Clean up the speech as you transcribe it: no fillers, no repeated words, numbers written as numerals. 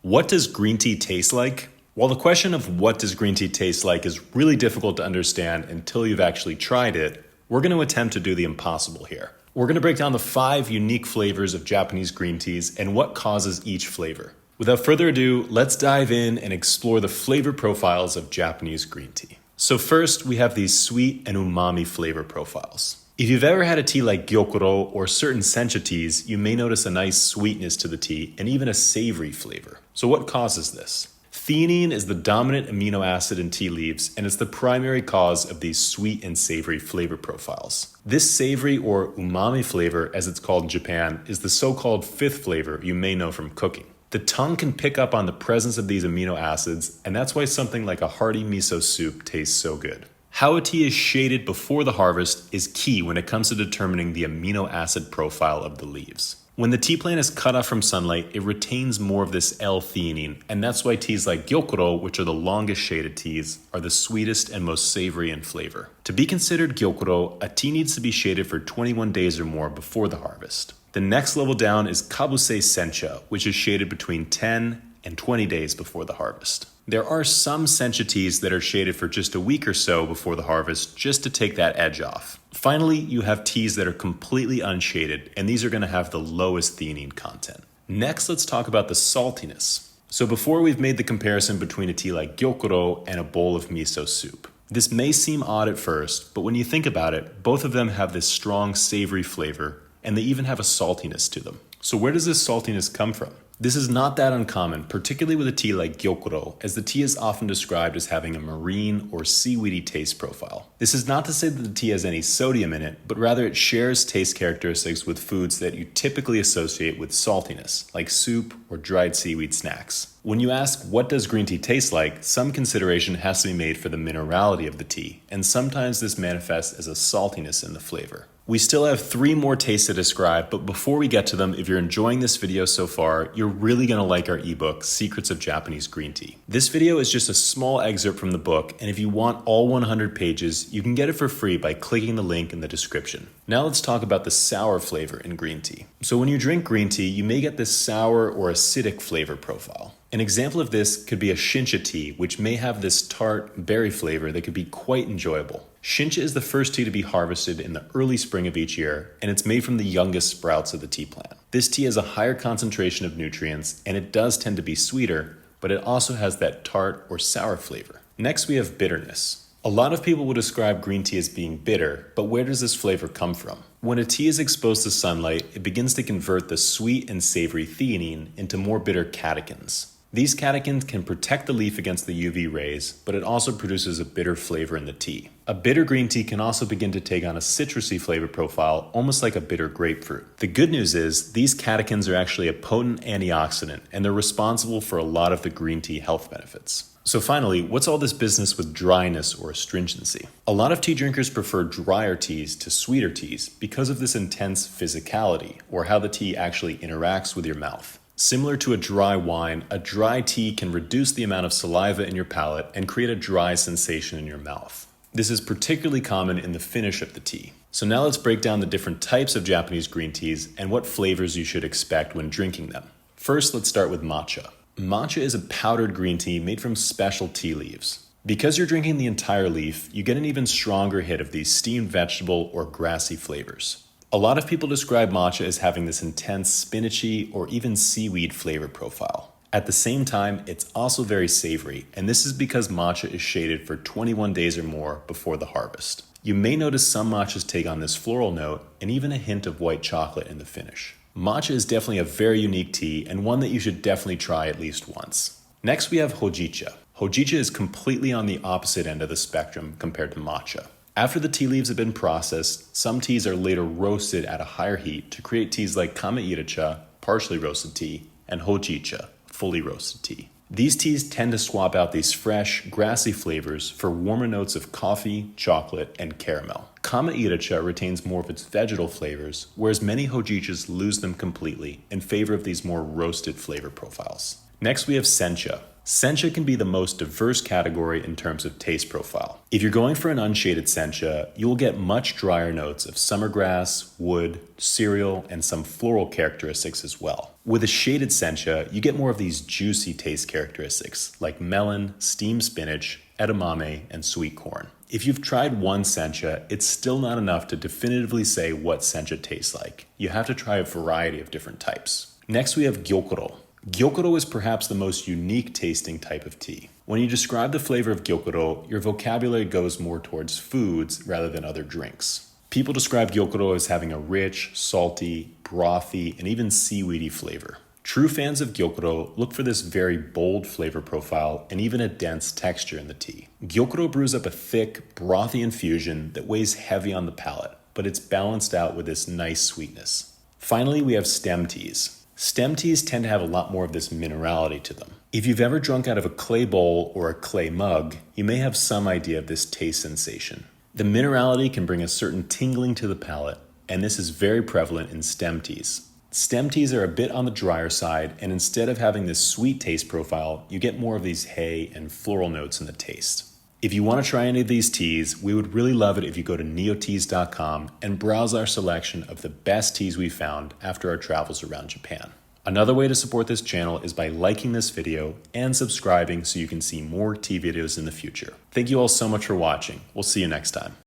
What does green tea taste like? While the question of what does green tea taste like is really difficult to understand until you've actually tried it, we're going to attempt to do the impossible here. We're going to break down the 5 unique flavors of Japanese green teas and what causes each flavor. Without further ado, let's dive in and explore the flavor profiles of Japanese green tea. So first, we have these sweet and umami flavor profiles. If you've ever had a tea like gyokuro or certain sencha teas, you may notice a nice sweetness to the tea and even a savory flavor. So what causes this? Theanine is the dominant amino acid in tea leaves, and it's the primary cause of these sweet and savory flavor profiles. This savory or umami flavor, as it's called in Japan, is the so-called 5th flavor you may know from cooking. The tongue can pick up on the presence of these amino acids, and that's why something like a hearty miso soup tastes so good. How a tea is shaded before the harvest is key when it comes to determining the amino acid profile of the leaves. When the tea plant is cut off from sunlight, it retains more of this L-theanine, and that's why teas like gyokuro, which are the longest shaded teas, are the sweetest and most savory in flavor. To be considered gyokuro, a tea needs to be shaded for 21 days or more before the harvest. The next level down is kabuse sencha, which is shaded between 10 and 20 days before the harvest. There are some sencha teas that are shaded for just a week or so before the harvest, just to take that edge off. Finally, you have teas that are completely unshaded, and these are going to have the lowest theanine content. Next, let's talk about the saltiness. So before we've made the comparison between a tea like gyokuro and a bowl of miso soup. This may seem odd at first, but when you think about it, both of them have this strong savory flavor, and they even have a saltiness to them. So where does this saltiness come from? This is not that uncommon, particularly with a tea like gyokuro, as the tea is often described as having a marine or seaweedy taste profile. This is not to say that the tea has any sodium in it, but rather it shares taste characteristics with foods that you typically associate with saltiness, like soup or dried seaweed snacks. When you ask what does green tea taste like, some consideration has to be made for the minerality of the tea, and sometimes this manifests as a saltiness in the flavor. We still have 3 more tastes to describe, but before we get to them, if you're enjoying this video so far, you're really going to like our ebook, Secrets of Japanese Green Tea. This video is just a small excerpt from the book, and if you want all 100 pages, you can get it for free by clicking the link in the description. Now let's talk about the sour flavor in green tea. So when you drink green tea, you may get this sour or acidic flavor profile. An example of this could be a Sencha tea, which may have this tart berry flavor that could be quite enjoyable. Sencha is the first tea to be harvested in the early spring of each year, and it's made from the youngest sprouts of the tea plant. This tea has a higher concentration of nutrients, and it does tend to be sweeter, but it also has that tart or sour flavor. Next, we have bitterness. A lot of people would describe green tea as being bitter, but where does this flavor come from? When a tea is exposed to sunlight, it begins to convert the sweet and savory theanine into more bitter catechins. These catechins can protect the leaf against the UV rays, but it also produces a bitter flavor in the tea. A bitter green tea can also begin to take on a citrusy flavor profile, almost like a bitter grapefruit. The good news is, these catechins are actually a potent antioxidant, and they're responsible for a lot of the green tea health benefits. So finally, what's all this business with dryness or astringency? A lot of tea drinkers prefer drier teas to sweeter teas because of this intense physicality, or how the tea actually interacts with your mouth. Similar to a dry wine, a dry tea can reduce the amount of saliva in your palate and create a dry sensation in your mouth. This is particularly common in the finish of the tea. So now let's break down the different types of Japanese green teas and what flavors you should expect when drinking them. First, let's start with matcha. Matcha is a powdered green tea made from special tea leaves. Because you're drinking the entire leaf, you get an even stronger hit of these steamed vegetable or grassy flavors. A lot of people describe matcha as having this intense spinachy or even seaweed flavor profile. At the same time, it's also very savory, and this is because matcha is shaded for 21 days or more before the harvest. You may notice some matchas take on this floral note and even a hint of white chocolate in the finish. Matcha is definitely a very unique tea and one that you should definitely try at least once. Next, we have Hojicha. Hojicha is completely on the opposite end of the spectrum compared to matcha. After the tea leaves have been processed, some teas are later roasted at a higher heat to create teas like Iracha, partially roasted tea, and Hojicha, fully roasted tea. These teas tend to swap out these fresh, grassy flavors for warmer notes of coffee, chocolate, and caramel. Iracha retains more of its vegetal flavors, whereas many Hojichas lose them completely in favor of these more roasted flavor profiles. Next, we have Sencha. Sencha can be the most diverse category in terms of taste profile. If you're going for an unshaded Sencha, you will get much drier notes of summer grass, wood, cereal, and some floral characteristics as well. With a shaded Sencha, you get more of these juicy taste characteristics like melon, steamed spinach, edamame, and sweet corn. If you've tried one Sencha, it's still not enough to definitively say what Sencha tastes like. You have to try a variety of different types. Next, we have gyokuro. Gyokuro is perhaps the most unique tasting type of tea. When you describe the flavor of gyokuro, your vocabulary goes more towards foods rather than other drinks. People describe gyokuro as having a rich, salty, brothy, and even seaweedy flavor. True fans of gyokuro look for this very bold flavor profile and even a dense texture in the tea. Gyokuro brews up a thick, brothy infusion that weighs heavy on the palate, but it's balanced out with this nice sweetness. Finally, we have stem teas. Stem teas tend to have a lot more of this minerality to them. If you've ever drunk out of a clay bowl or a clay mug, you may have some idea of this taste sensation. The minerality can bring a certain tingling to the palate, and this is very prevalent in stem teas. Stem teas are a bit on the drier side, and instead of having this sweet taste profile, you get more of these hay and floral notes in the taste. If you want to try any of these teas, we would really love it if you go to neoteas.com and browse our selection of the best teas we found after our travels around Japan. Another way to support this channel is by liking this video and subscribing so you can see more tea videos in the future. Thank you all so much for watching. We'll see you next time.